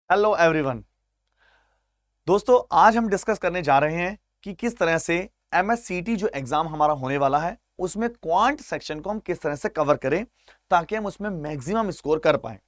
Hello everyone. दोस्तों, आज हम डिस्कस करने जा रहे हैं कि किस तरह से एमएससीटी जो एग्जाम हमारा होने वाला है उसमें क्वांट सेक्शन को हम किस तरह से कवर करें ताकि हम उसमें मैक्सिमम स्कोर कर पाए।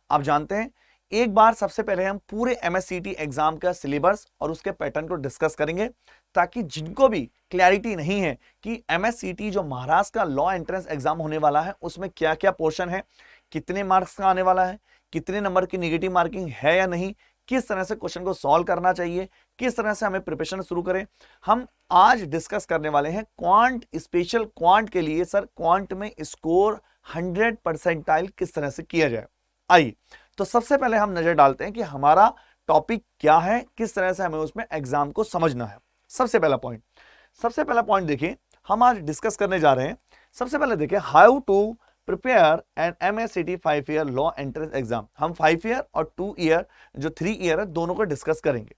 आप जानते हैं, एक बार सबसे पहले हम पूरे एमएससीटी एग्जाम का सिलेबस और उसके पैटर्न को डिस्कस करेंगे ताकि जिनको भी क्लैरिटी नहीं है कि एमएससीटी जो महाराष्ट्र का लॉ एंट्रेंस एग्जाम होने वाला है उसमें क्या क्या पोर्शन है, कितने मार्क्स का आने वाला है, कितने नंबर की नेगेटिव मार्किंग है या नहीं, किस तरह से क्वेश्चन को सॉल्व करना चाहिए, किस तरह से हमें प्रिपरेशन शुरू करें, हम आज डिस्कस करने वाले हैं क्वांट, स्पेशल क्वांट के लिए। सर, क्वांट में स्कोर 100% किस तरह से किया जाए। आइए, तो सबसे पहले हम नजर डालते हैं कि हमारा टॉपिक क्या है, किस तरह से हमें उसमें एग्जाम को समझना है। सबसे पहला पॉइंट देखिए, हम आज डिस्कस करने जा रहे हैं। सबसे पहले देखिए, how to prepare an MSCT 5 year law entrance exam. हम 5 ईयर और 2 ईयर जो 3 ईयर है दोनों को डिस्कस करेंगे।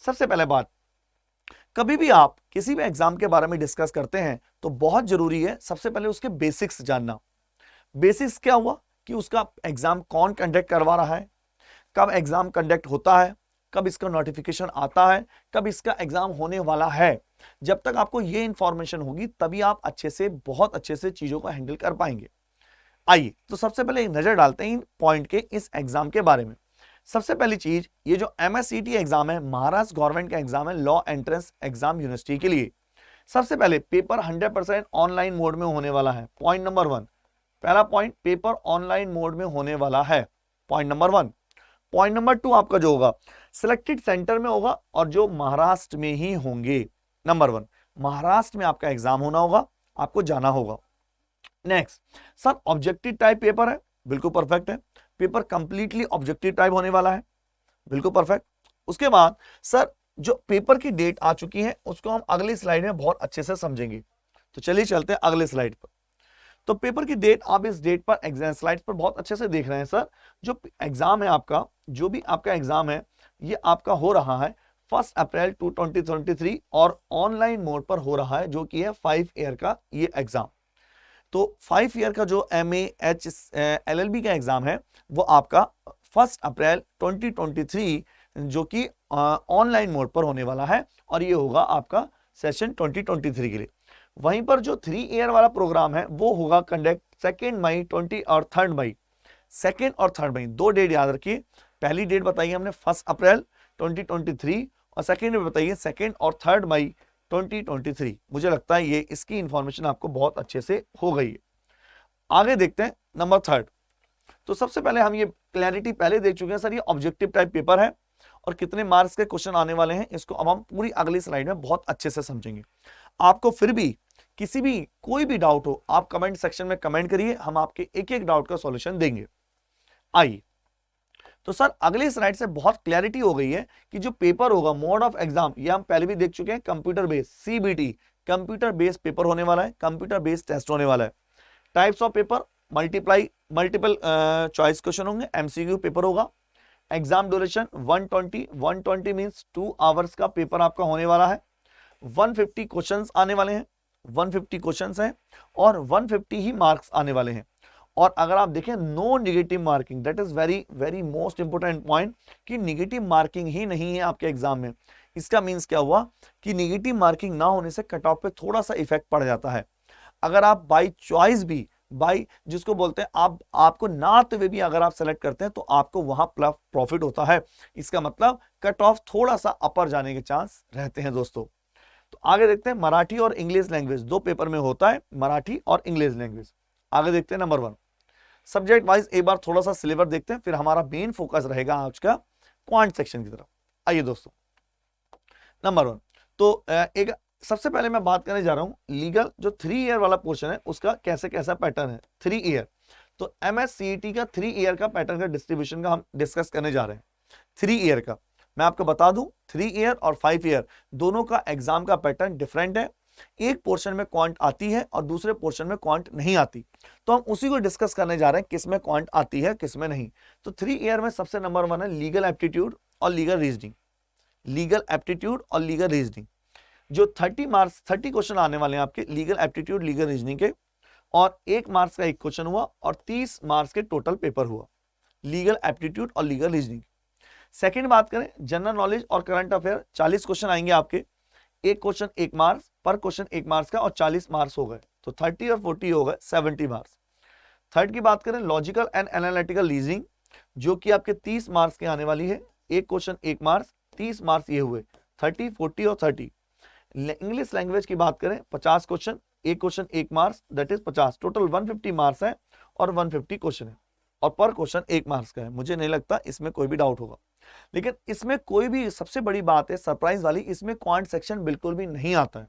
सबसे पहले बात, कभी भी आप किसी भी एग्जाम के बारे में डिस्कस करते हैं तो बहुत जरूरी है सबसे पहले उसके बेसिक्स जानना। बेसिक्स क्या हुआ कि उसका एग्जाम कौन कंडक्ट करवा रहा है, कब एग्जाम कंडक्ट होता है, कब इसका नोटिफिकेशन आता है, कब इसका एग्जाम होने वाला है। जब तक आपको ये इंफॉर्मेशन होगी तभी आप बहुत अच्छे से चीजों को हैंडल कर पाएंगे। आइए, तो सबसे पहले एक नजर डालते हैं इन पॉइंट के इस एग्जाम के बारे में। सबसे पहली चीज, ये जो एमएससीटी एग्जाम है, महाराष्ट्र गवर्नमेंट का एग्जाम है, लॉ एंट्रेंस एग्जाम यूनिवर्सिटी के लिए। सबसे पहले पेपर 100% ऑनलाइन मोड में होने वाला है। पॉइंट नंबर 1, पहला पॉइंट, पेपर ऑनलाइन मोड में होने वाला है। Point number 1। पॉइंट नंबर 2 आपका जो होगा सिलेक्टेड सेंटर में होगा और जो महाराष्ट्र में ही होंगे। नंबर 1, महाराष्ट्र में आपका एग्जाम होना होगा, आपको जाना होगा। Next, sir objective type paper है, बिल्कुल परफेक्ट है। पेपर कंप्लीटली ऑब्जेक्टिव टाइप होने वाला है, बिल्कुल परफेक्ट। उसके बाद सर जो पेपर की डेट आ चुकी है उसको हम अगली स्लाइड में बहुत अच्छे से समझेंगे। तो चलिए चलते हैं अगले स्लाइड पर। तो पेपर की डेट आप इस डेट पर एग्जाम स्लाइड पर बहुत अच्छे से देख रहे हैं। सर जो एग्जाम है आपका, जो भी आपका एग्जाम है, ये आपका हो रहा है 1 अप्रैल 2023 और ऑनलाइन मोड पर हो रहा है, जो कि है 5 ईयर का ये एग्जाम। तो 5 ईयर का जो MA LLB का एग्जाम है वो आपका 1 अप्रैल 2023 जो कि ऑनलाइन मोड पर होने वाला है और ये होगा आपका सेशन 2023 के लिए। वहीं पर जो 3 ईयर वाला प्रोग्राम है वो होगा कंडक्ट 2 मई 20 और 3 मई। 2 और 3 मई, दो डेट याद रखिए। पहली डेट बताई हमने 1 अप्रैल 2023 और सेकेंड डेट बताइए 2 और 3 मई 2023। मुझे लगता है ये इसकी इंफॉर्मेशन आपको बहुत अच्छे से हो गई है। आगे देखते हैं नंबर 3। तो सबसे पहले हम ये क्लैरिटी पहले देख चुके हैं सर, ये ऑब्जेक्टिव टाइप पेपर है और कितने मार्क्स के क्वेश्चन आने वाले हैं इसको अब हम पूरी अगली स्लाइड में बहुत अच्छे से समझेंगे। आपको फिर भी किसी भी कोई भी डाउट हो आप कमेंट सेक्शन में कमेंट करिए, हम आपके एक एक डाउट का सॉल्यूशन देंगे। आइए, तो सर अगली स्लाइड से बहुत क्लैरिटी हो गई है कि जो पेपर होगा, मोड ऑफ एग्जाम, ये हम पहले भी देख चुके हैं, computer based CBT, computer based paper होने वाला है, कंप्यूटर बेस्ड टेस्ट होने वाला है। Types of paper, multiple choice question होंगे, MCQ पेपर होगा। एग्जाम ड्यूरेशन 120 मींस 2 आवर्स का पेपर आपका होने वाला है। 150 क्वेश्चंस आने वाले हैं, 150 क्वेश्चंस हैं और 150 ही मार्क्स आने वाले हैं। और अगर आप देखें, no negative marking, that is very very most important point कि नेगेटिव मार्किंग ही नहीं है आपके एग्जाम में। इसका मींस क्या हुआ कि नेगेटिव मार्किंग ना होने से कट ऑफ पे थोड़ा सा इफेक्ट पड़ जाता है। अगर आप बाई चॉइस भी, बाई जिसको बोलते हैं आपको ना आते हुए भी अगर आप सेलेक्ट करते हैं तो आपको वहां प्रॉफिट होता है। इसका मतलब कट ऑफ थोड़ा सा अपर जाने के चांस रहते हैं दोस्तों। तो आगे देखते हैं, मराठी और इंग्लिश लैंग्वेज दो पेपर में होता है, मराठी और इंग्लिश लैंग्वेज। आगे देखते हैं नंबर 1, सब्जेक्ट वाइज एक बार थोड़ा सा सिलेबस देखते हैं, फिर हमारा मेन फोकस रहेगा आज का क्वांट सेक्शन की तरफ। आइए दोस्तों, नंबर 1, तो एक सबसे पहले मैं बात करने जा रहा हूं लीगल जो 3 ईयर वाला पोर्शन है उसका कैसे कैसा पैटर्न है। 3 ईयर, तो MSCET का 3 ईयर का पैटर्न का डिस्ट्रीब्यूशन का हम डिस्कस करने जा रहे हैं। 3 ईयर का मैं आपको बता दूं, 3 ईयर और 5 ईयर दोनों का एग्जाम का पैटर्न डिफरेंट है। एक पोर्शन में क्वांट आती है और दूसरे पोर्शन में क्वांट नहीं आती, तो हम उसी को डिस्कस करने जा रहे हैं, किस में क्वांट आती है किस में नहीं। तो 3 ईयर में सबसे नंबर 1 है लीगल एप्टीट्यूड और लीगल रीजनिंग। लीगल एप्टीट्यूड और लीगल रीजनिंग जो 30 मार्क्स 30 क्वेश्चन आने वाले हैं आपके लीगल एप्टीट्यूड लीगल रीजनिंग के, और 1 मार्क्स का एक क्वेश्चन हुआ और 30 मार्क्स के टोटल पेपर हुआ लीगल एप्टीट्यूड और लीगल रीजनिंग। सेकंड बात करें जनरल नॉलेज और करंट अफेयर, 40 क्वेश्चन आएंगे आपके, एक क्वेश्चन 1 मार्क्स, पर क्वेश्चन 1 मार्क्स का, और 40 मार्क्स हो गए, तो 30 और 40 हो गए 70 मार्क्स। थर्ड की बात करें लॉजिकल एंड एनालिटिकल रीजनिंग, जो कि आपके 30 मार्क्स की आने वाली है, एक क्वेश्चन 1 मार्क्स, 30 मार्क्स ये हुए 30, 40 और 30। इंग्लिश लैंग्वेज की बात करें 50 क्वेश्चन, एक question 1 marks, that is 50, total 150 marks है और 150 क्वेश्चन है, और पर क्वेश्चन 1 मार्क्स का है। मुझे नहीं लगता इसमें कोई भी डाउट होगा। लेकिन इसमें कोई भी, सबसे बड़ी बात है सरप्राइज वाली, इसमें क्वांट सेक्शन बिल्कुल भी नहीं आता है,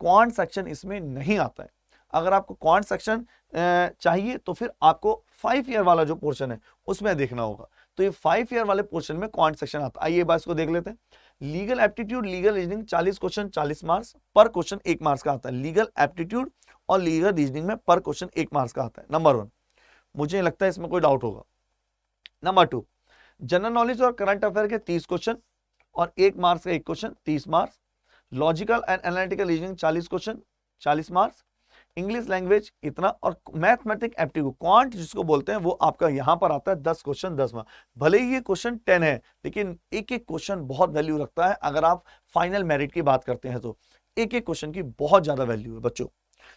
क्वांट सेक्शन इसमें नहीं आता है। अगर आपको क्वांट सेक्शन चाहिए तो फिर आपको 5 ईयर वाला जो पोर्शन है उसमें देखना होगा, तो ये 5 ईयर वाले पोर्शन में क्वांट सेक्शन आता है। आइए बात इसको देख लेते हैं। Legal aptitude, legal reasoning 40 question 40 marks, पर क्वेश्चन 1 मार्क्स का आता है। लीगल एप्टीट्यूड और लीगल रीजनिंग में पर क्वेश्चन 1 मार्क्स का आता है, नंबर 1। मुझे नहीं लगता है इसमें कोई डाउट होगा। नंबर 2, जनरल नॉलेज और करंट अफेयर के 30 क्वेश्चन और 1 मार्क्स का 1 question 30 marks. Logical and analytical reasoning 40 question 40 marks. English language इतना, और मैथमेटिक एप्टीट्यूड क्वांट जिसको बोलते हैं वो आपका यहां पर आता है 10 क्वेश्चन 10 मार्क्स। भले ही ये क्वेश्चन 10 है, लेकिन एक एक क्वेश्चन बहुत वैल्यू रखता है। अगर आप फाइनल मेरिट की बात करते हैं तो एक एक क्वेश्चन की बहुत ज्यादा वैल्यू है बच्चों,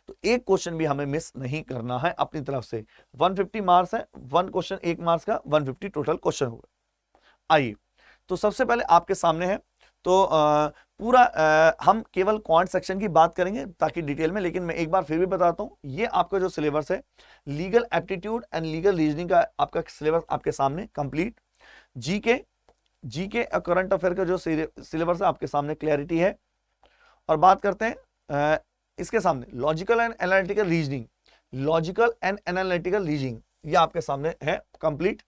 तो एक क्वेश्चन भी हमें मिस नहीं करना है अपनी तरफ से। 150 मार्क्स है, 1 क्वेश्चन 1 मार्क्स का, 150 टोटल क्वेश्चन हुए। आइए, तो सबसे पहले आपके सामने है, तो पूरा हम केवल क्वांट सेक्शन की बात करेंगे ताकि डिटेल में, लेकिन मैं एक बार फिर भी बताता हूं, ये आपका जो सिलेबस है legal aptitude and legal reasoning का आपका सिलेबस आपके सामने कंप्लीट। जीके और करंट अफेयर का जो सिलेबस है आपके सामने क्लैरिटी है। और बात करते हैं इसके सामने logical and analytical reasoning, logical and analytical reasoning ये आपके सामने है complete.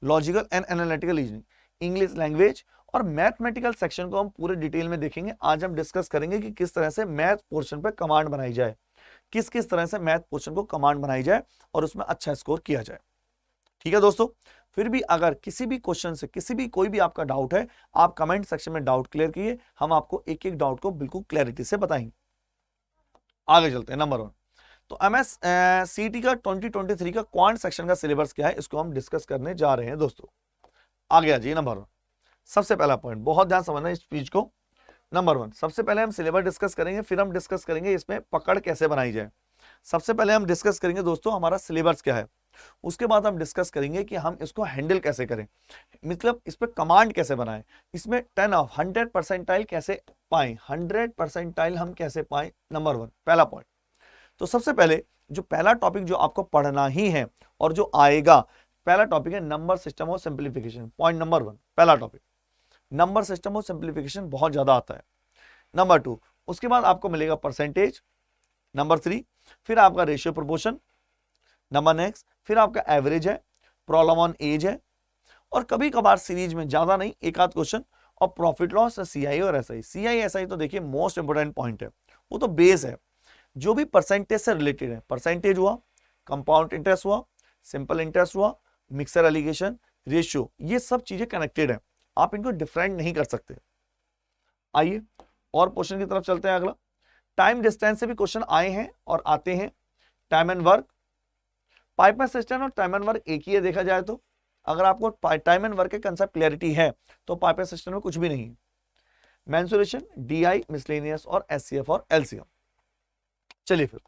Logical and analytical reasoning, English language और मैथमेटिकल सेक्शन को हम पूरे डिटेल में देखेंगे। आज हम डिस्कस करेंगे कि किस तरह से मैथ पोर्शन पे कमांड बनाई जाए, किस किस तरह से मैथ पोर्शन को कमांड बनाई जाए और उसमें अच्छा स्कोर किया जाए। ठीक है दोस्तों, फिर भी अगर किसी भी क्वेश्चन से कोई भी आपका डाउट है, आप कमेंट सेक्शन में डाउट क्लियर कीजिए, हम आपको एक एक डाउट को बिल्कुल क्लैरिटी से बताएंगे। आगे चलते हैं। नंबर 1, तो MSCT का 2023 का क्वांट सेक्शन का सिलेबस क्या है, इसको हम डिस्कस करने जा रहे हैं दोस्तों। आगे आ जाइए। नंबर 1, सबसे पहला पॉइंट, बहुत ध्यान समझना इस चीज को। नंबर 1, सबसे पहले हम सिलेबस डिस्कस करेंगे, फिर हम डिस्कस करेंगे इसमें पकड़ कैसे बनाई जाए। सबसे पहले हम डिस्कस करेंगे दोस्तों हमारा सिलेबस क्या है, उसके बाद हम डिस्कस करेंगे कि हम इसको हैंडल कैसे करें, मतलब इस पे कमांड कैसे बनाएं, इसमें 10 ऑफ 100 परसेंटाइल कैसे पाएं, 100 परसेंटाइल हम कैसे पाएं। नंबर 1 पहला पॉइंट। तो सबसे पहले जो पहला टॉपिक जो आपको पढ़ना ही है और जो आएगा, पहला टॉपिक है नंबर सिस्टम और सिंप्लीफिकेशन। पॉइंट नंबर 1 पहला टॉपिक, नंबर सिस्टम और सिंप्लीफिकेशन बहुत ज्यादा आता है। नंबर 2, उसके बाद आपको मिलेगा परसेंटेज। नंबर 3, फिर आपका रेशियो प्रोपोर्शन। नंबर नेक्स्ट, फिर आपका एवरेज है, प्रॉब्लम ऑन एज है, और कभी कभार सीरीज में ज्यादा नहीं एक आध क्वेश्चन, और प्रॉफिट लॉस, सीआई और एसआई। सीआई एसआई तो देखिए मोस्ट इंपोर्टेंट पॉइंट है, वो तो बेस है। जो भी परसेंटेज से रिलेटेड है, परसेंटेज हुआ, कंपाउंड इंटरेस्ट हुआ, सिंपल इंटरेस्ट हुआ, मिक्सर एलिगेशन, रेशियो, ये सब चीजें कनेक्टेड है, आप इनको डिफरेंट नहीं कर सकते। आइए और क्वेश्चन की तरफ चलते हैं। अगला, टाइम डिस्टेंस से भी क्वेश्चन आए हैं और आते हैं। Time and work, pipeline system और टाइम एंड वर्क एक ही है देखा जाए तो। अगर आपको टाइम एंड वर्क के कंसेप्ट क्लैरिटी है तो पाइपलाइन सिस्टम में कुछ भी नहीं है। मेंसुरेशन, डीआई, मिसलेनियस और एचसीएफ और एलसीएम। चलिए फिर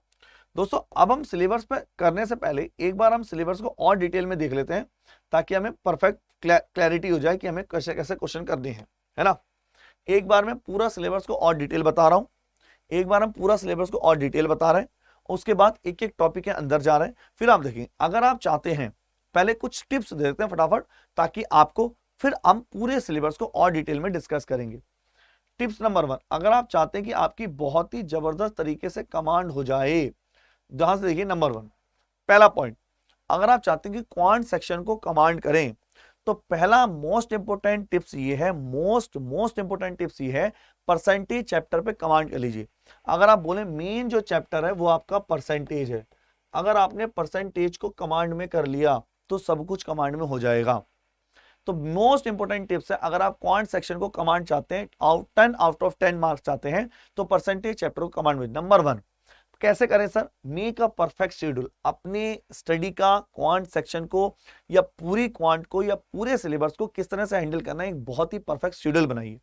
दोस्तों, अब हम सिलेबस पे करने से पहले एक बार हम सिलेबस को और डिटेल में देख लेते हैं, ताकि हमें परफेक्ट क्लैरिटी हो जाए कि हमें कैसे कैसे क्वेश्चन करने हैं, है ना। एक बार मैं पूरा सिलेबस को और डिटेल बता रहा हूं, एक बार हम पूरा सिलेबस को और डिटेल बता रहे हैं, उसके बाद एक एक टॉपिक के अंदर जा रहे हैं। फिर आप देखें, अगर आप चाहते हैं, पहले कुछ टिप्स दे देते हैं फटाफट, ताकि आपको, फिर हम पूरे सिलेबस को और डिटेल में डिस्कस करेंगे। टिप्स नंबर 1, अगर आप चाहते हैं कि आपकी बहुत ही जबरदस्त तरीके से कमांड हो जाए, जहां से देखिए नंबर 1 पहला पॉइंट, अगर आप चाहते हैं कि क्वांट सेक्शन को कमांड करें, तो पहला मोस्ट इंपोर्टेंट टिप्स ये है, मोस्ट इंपोर्टेंट टिप्स ये है, परसेंटेज चैप्टर पे कमांड कर लीजिए। अगर आप बोले मेन जो चैप्टर है वो आपका परसेंटेज है, अगर आपने परसेंटेज को कमांड में कर लिया तो सब कुछ कमांड में हो जाएगा। तो मोस्ट इंपोर्टेंट टिप्स है, अगर आप क्वांट सेक्शन को कमांड चाहते हैं, 10 आउट ऑफ 10 मार्क्स चाहते हैं, तो परसेंटेज चैप्टर को कमांड में। नंबर 1, कैसे करें sir? Make a perfect schedule. अपने स्टडी का क्वांट सेक्शन को या पूरी क्वांट को या पूरे सिलेबस को किस तरह से हैंडल करना है, एक बहुत ही परफेक्ट शेड्यूल बनाइए।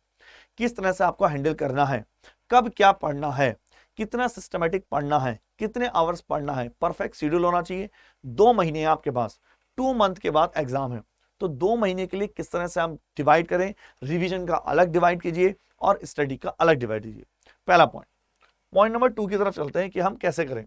किस तरह से आपको हैंडल करना है, कब क्या पढ़ना है, कितना सिस्टमेटिक पढ़ना है, कितने आवर्स पढ़ना है, परफेक्ट शेड्यूल होना चाहिए। 2 महीने हैं आपके पास, 2 मंथ के बाद एग्जाम है, तो 2 महीने के लिए किस तरह से हम डिवाइड करें, रिवीजन का अलग डिवाइड कीजिए और स्टडी का अलग डिवाइड कीजिए। पहला पॉइंट। पॉइंट नंबर 2 की तरफ चलते हैं कि हम कैसे करें।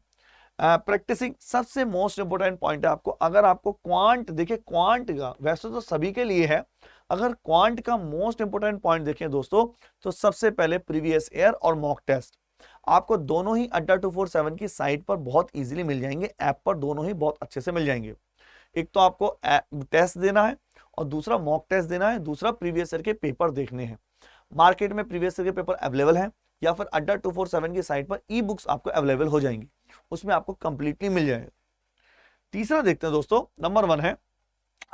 प्रैक्टिसिंग सबसे मोस्ट इंपोर्टेंट पॉइंट है आपको। अगर आपको क्वांट, देखिए क्वांट का वैसे तो सभी के लिए है, अगर क्वांट का मोस्ट इंपोर्टेंट पॉइंट देखें दोस्तों, तो सबसे पहले प्रीवियस ईयर और मॉक टेस्ट आपको दोनों ही अड्डा 247 की साइट पर बहुत इजीली मिल जाएंगे, ऐप पर दोनों ही बहुत अच्छे से मिल जाएंगे। एक तो आपको टेस्ट देना है और दूसरा मॉक टेस्ट देना है, दूसरा प्रीवियस ईयर के पेपर देखने हैं। मार्केट में प्रीवियस ईयर के पेपर अवेलेबल हैं या फिर अड्डा 247 की साइट पर ई बुक्स आपको अवेलेबल हो जाएंगी, उसमें आपको कंप्लीटली मिल जाएगा। तीसरा देखते हैं दोस्तों, नंबर 1 है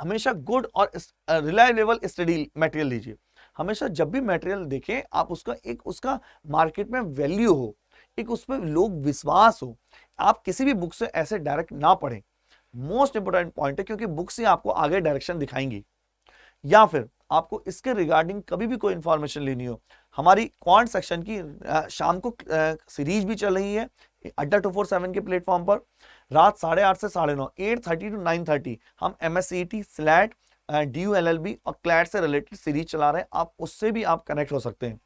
हमेशा गुड और रिलायबल स्टडी मटेरियल लीजिए। हमेशा जब भी मटेरियल देखें आप उसका मार्केट में वैल्यू हो, एक उस पर लोग विश्वास हो। आप किसी भी बुक से ऐसे डायरेक्ट ना पढ़ें, मोस्ट इंपोर्टेंट पॉइंट है, क्योंकि बुक से आपको आगे डायरेक्शन दिखाएंगी। या फिर आपको इसके रिगार्डिंग कभी भी कोई इंफॉर्मेशन लेनी हो, हमारी क्वांट सेक्शन की शाम को सीरीज भी चल रही है अड्डा 247 के प्लेटफॉर्म पर, रात 8:30 से 9:30, 8:30 to 9:30 हम MSCET, स्लैट, DU LLB और क्लैट से रिलेटेड सीरीज चला रहे हैं। आप उससे भी आप कनेक्ट हो सकते हैं।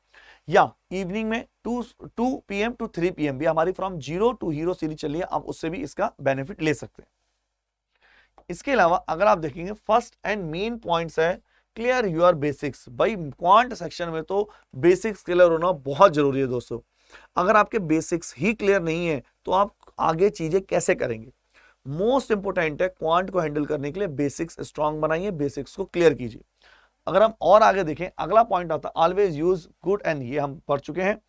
या इवनिंग में 2 PM to 3 PM भी हमारी from zero to hero series चली है, आप उससे भी इसका बेनिफिट ले सकते हैं। इसके अलावा अगर आप देखेंगे फर्स्ट एंड मेन पॉइंट्स है क्लियर योर बेसिक्स। भाई क्वांट सेक्शन में तो बेसिक्स क्लियर होना बहुत जरूरी है दोस्तों। अगर आपके बेसिक्स ही क्लियर नहीं है तो आप आगे चीजें कैसे करेंगे? मोस्ट इंपोर्टेंट है क्वांट को हैंडल करने के लिए बेसिक्स स्ट्रांग बनाइए, बेसिक्स को क्लियर कीजिए। अगर हम और आगे देखें, अगला पॉइंट आता है ऑलवेज यूज गुड एंड, ये हम पढ़ चुके हैं।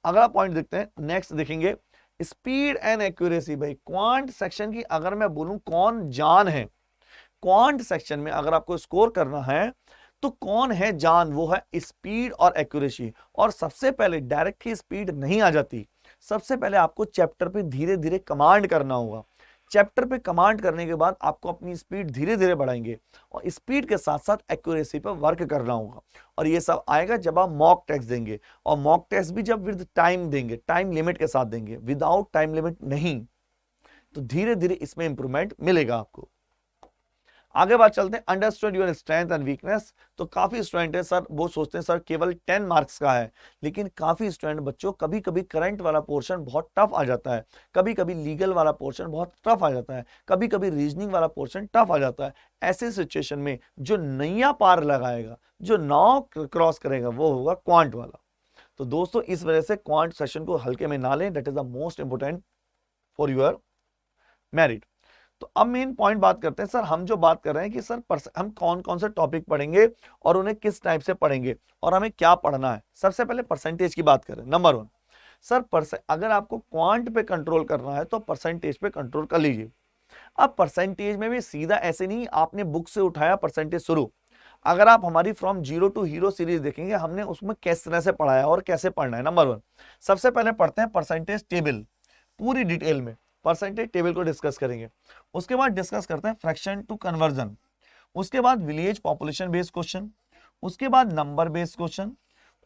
अगला पॉइंट देखते हैं, नेक्स्ट देखेंगे स्पीड एंड एक्यूरेसी। भाई क्वांट सेक्शन की अगर मैं बोलूं कौन जान है, क्वांट सेक्शन में अगर आपको स्कोर करना है तो कौन है जान, वो है स्पीड और एक्यूरेसी। और सबसे पहले डायरेक्ट ही स्पीड नहीं आ जाती, सबसे पहले आपको चैप्टर पे धीरे धीरे कमांड करना होगा। चैप्टर पे कमांड करने के बाद आपको अपनी स्पीड धीरे धीरे बढ़ाएंगे और स्पीड के साथ साथ एक्यूरेसी पर वर्क करना होगा। और ये सब आएगा जब आप मॉक टेस्ट देंगे, और मॉक टेस्ट भी जब विद टाइम देंगे, टाइम लिमिट के साथ देंगे, विदाउट टाइम लिमिट नहीं। तो धीरे धीरे इसमें इंप्रूवमेंट मिलेगा आपको। आगे बात चलते हैं understand your strength and weakness. तो काफी स्टूडेंट है सर वो सोचते हैं सर केवल 10 मार्क्स का है, लेकिन काफी स्टूडेंट बच्चों कभी कभी करंट वाला पोर्शन बहुत टफ आ जाता है, कभी कभी लीगल वाला पोर्शन बहुत टफ आ जाता है, कभी कभी रीजनिंग वाला पोर्शन टफ आ जाता है। ऐसे सिचुएशन में जो नैया पार लगाएगा, जो नाव क्रॉस करेगा, वो होगा क्वांट वाला। तो दोस्तों इस वजह से क्वांट सेशन को हल्के में ना लें, that is the most important for your merit. तो अब मेन पॉइंट बात करते हैं सर, हम जो बात कर रहे हैं कि सर हम कौन कौन से टॉपिक पढ़ेंगे और उन्हें किस टाइप से पढ़ेंगे और हमें क्या पढ़ना है। सबसे पहले परसेंटेज की बात करें। नंबर 1 सर, अगर आपको क्वांट पे कंट्रोल करना है तो परसेंटेज पे कंट्रोल कर लीजिए। अब परसेंटेज में भी सीधा ऐसे नहीं आपने बुक से उठाया परसेंटेज शुरू। अगर आप हमारी from zero to hero series देखेंगे, हमने उसमें किस तरह से पढ़ाया और कैसे पढ़ना है। नंबर 1 सबसे पहले पढ़ते हैं परसेंटेज टेबल, पूरी डिटेल में परसेंटेज टेबल को डिस्कस करेंगे। उसके बाद डिस्कस करते हैं फ्रैक्शन टू कन्वर्जन, उसके बाद विलेज पॉपुलेशन बेस्ड क्वेश्चन, उसके बाद नंबर बेस्ड क्वेश्चन,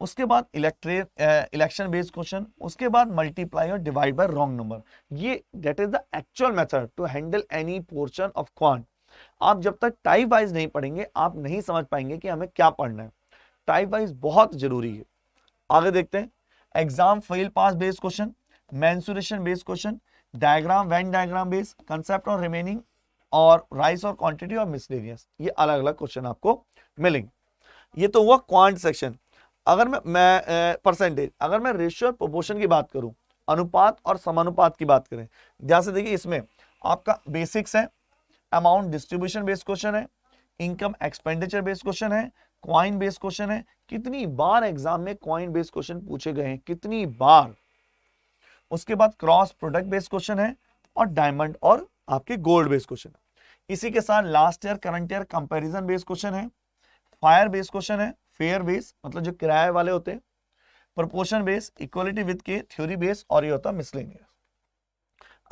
उसके बाद इलेक्शन बेस्ड क्वेश्चन, उसके बाद मल्टीप्लाई और डिवाइड बाय रॉन्ग नंबर। ये that is the actual method to handle any portion of quant. आप जब तक टाइप वाइज नहीं पढ़ेंगे आप नहीं समझ पाएंगे कि हमें क्या पढ़ना है। टाइप वाइज बहुत जरूरी है। आगे देखते हैं exam fail pass based question, mensuration based question, diagram Venn diagram base, concept और रिमेनिंग, और राइस और क्वांटिटी और मिसलेनियस। ये अलग अलग क्वेश्चन आपको मिलेंगे। ये तो हुआ क्वांट सेक्शन। अगर मैं परसेंटेज, अगर मैं रेशियो और प्रोपोर्शन की बात करूं, अनुपात और समानुपात की बात करें, ध्यान से देखिए इसमें आपका बेसिक्स है, अमाउंट डिस्ट्रीब्यूशन बेस्ड क्वेश्चन है, इनकम एक्सपेंडिचर बेस्ड क्वेश्चन है, क्वाइन बेस्ड क्वेश्चन है। कितनी बार एग्जाम में क्वाइन बेस्ड क्वेश्चन पूछे गए हैं, कितनी बार। उसके बाद क्रॉस प्रोडक्ट बेस्ड क्वेश्चन है और डायमंड और आपके गोल्ड बेस्ड क्वेश्चन है। इसी के साथ last year current year comparison based question है, फायर बेस्ड क्वेश्चन है, फेयर बेस मतलब जो किराए वाले होते हैं, प्रोपोर्शन बेस, इक्वलिटी विद के, थ्योरी बेस, और ये होता है मिसलेनियस।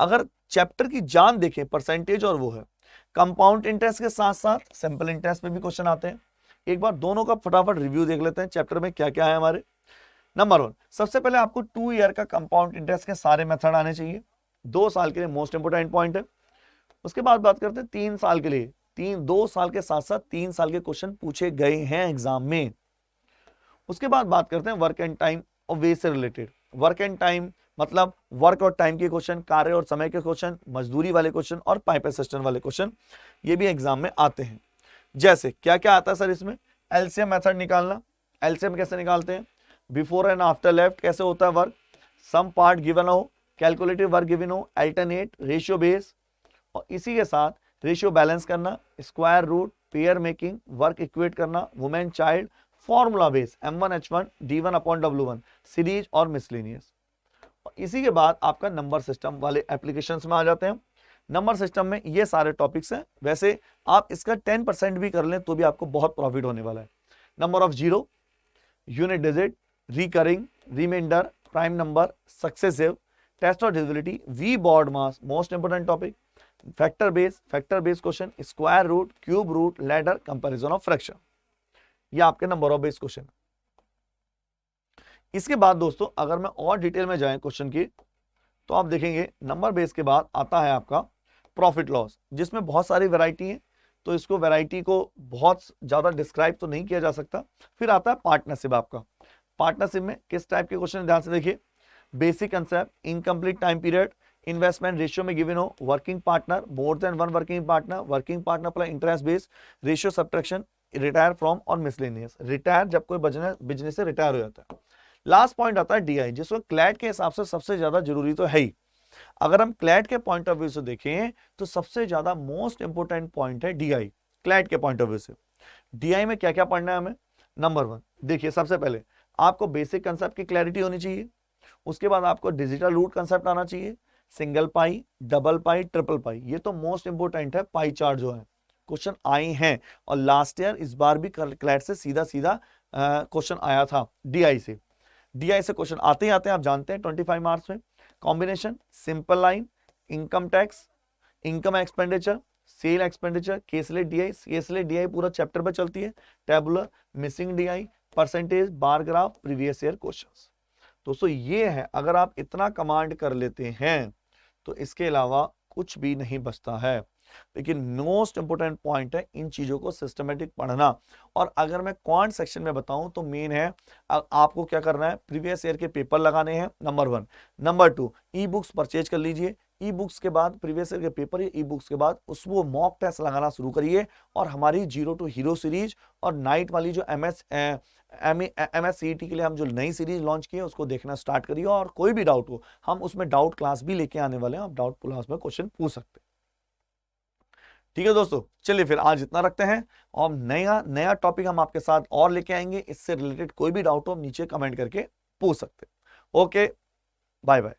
अगर चैप्टर की जान देखें परसेंटेज और वो है, कंपाउंड इंटरेस्ट के साथ साथ सिंपल इंटरेस्ट में भी क्वेश्चन आते हैं। एक बार दोनों का फटाफट रिव्यू देख लेते हैं चैप्टर में क्या क्या है हमारे। नंबर 1, सबसे पहले आपको 2 ईयर का कंपाउंड इंटरेस्ट के सारे मेथड आने चाहिए, 2 साल के लिए मोस्ट इंपोर्टेंट पॉइंट है। उसके बाद बात करते हैं 3 साल के लिए, 2 साल के साथ साथ 3 साल के क्वेश्चन पूछे गए हैं एग्जाम में। उसके बाद बात करते हैं वर्क एंड टाइम और वे से रिलेटेड। वर्क एंड टाइम मतलब वर्क और टाइम के क्वेश्चन, कार्य और समय के क्वेश्चन, मजदूरी वाले क्वेश्चन और पाइप असिस्टेंट वाले क्वेश्चन, ये भी एग्जाम में आते हैं। जैसे क्या क्या आता है सर इसमें, एलसीएम मेथड निकालना, एलसीएम कैसे निकालते हैं, बिफोर एंड आफ्टर लेफ्ट कैसे होता है वर्क, सम पार्ट गिवन हो, कैलकुलेटिव वर्क गिवन हो, अल्टरनेट, रेशियो बेस, और इसी के साथ रेशियो बैलेंस करना, square root, pair making, work equate करना, women child, formula base, M1H1 D1/W1, series और मिसलेनियस। इसी के बाद आपका नंबर सिस्टम वाले एप्लीकेशंस में आ जाते हैं। नंबर सिस्टम में ये सारे टॉपिक्स हैं, वैसे आप इसका 10% भी कर लें तो भी आपको बहुत प्रॉफिट होने वाला है। Number of zero, unit digit, recurring, remainder, prime number, successive, test और divisibility, V BODMAS, most important topic, factor base question, square root, cube root, ladder, comparison of fraction, ये आपके नंबर ऑफ बेस क्वेश्चन। इसके बाद दोस्तों अगर मैं और detail में जाएं क्वेश्चन की, तो आप देखेंगे नंबर बेस के बाद आता है आपका प्रॉफिट लॉस, जिसमें बहुत सारी वैरायटी है, तो इसको वैरायटी को बहुत ज्यादा डिस्क्राइब तो नहीं किया जा सकता। फिर आता है पार्टनरशिप। आपका पार्टनरशिप में किस टाइप के क्वेश्चन ध्यान से देखिए, basic concept, incomplete time period, investment ratio में गिवन हो, working partner, more than one working partner plus interest base, ratio subtraction, retire from और मिसलेनियस, रिटायर जब कोई बिजनेस से रिटायर हो जाता है। लास्ट पॉइंट आता है डीआई, जिसको क्लैट के हिसाब से सबसे ज्यादा जरूरी तो है ही। अगर हम क्लैट के पॉइंट ऑफ व्यू से देखें तो सबसे ज्यादा मोस्ट इंपोर्टेंट पॉइंट है डीआई, क्लैट के पॉइंट ऑफ व्यू से। डीआई में क्या क्या पढ़ना है हमें, नंबर 1 देखिए, सबसे पहले आपको बेसिक कंसेप्ट की क्लैरिटी होनी चाहिए। उसके बाद आपको डिजिटल रूट कंसेप्ट आना चाहिए, सिंगल पाई, डबल पाई, ट्रिपल पाई, ये तो मोस्ट इंपोर्टेंट है। पाई चार्ट जो है क्वेश्चन आए हैं, और लास्ट ईयर इस बार भी क्लैट से सीधा सीधा क्वेश्चन आया था डीआई से। डीआई से क्वेश्चन आते ही आते हैं, आप जानते हैं 25 मार्क्स में। Combination, simple line, income tax, income expenditure, sale expenditure, caselet DI, caselet DI पूरा चैप्टर पर चलती है, tabular, missing DI, percentage, bar graph, previous year questions. दोस्तों ये है, अगर आप इतना कमांड कर लेते हैं तो इसके अलावा कुछ भी नहीं बचता है। लेकिन मोस्ट इंपोर्टेंट पॉइंट है इन चीजों को सिस्टमेटिक पढ़ना। और अगर मैं क्वांट सेक्शन में बताऊं तो मेन है आपको क्या करना है, प्रीवियस ईयर के पेपर लगाने हैं, number 1। Number 2, e books purchase कर लीजिए। ई बुक्स के बाद प्रीवियस ईयर के पेपर, ई बुक्स के बाद उसको मॉक टेस्ट लगाना शुरू करिए। और हमारी जीरो टू हीरो सीरीज और नाइट वाली जो MSCET के लिए हम जो नई सीरीज लॉन्च की है उसको देखना स्टार्ट करिए। और कोई भी डाउट हो, हम उसमें डाउट क्लास भी लेके आने वाले हैं, आप डाउट क्लास में क्वेश्चन पूछ सकते हैं। ठीक है दोस्तों, चलिए फिर आज इतना रखते हैं, और नया टॉपिक हम आपके साथ और लेके आएंगे। इससे रिलेटेड कोई भी डाउट हो आप नीचे कमेंट करके पूछ सकते हैं। Okay, bye bye.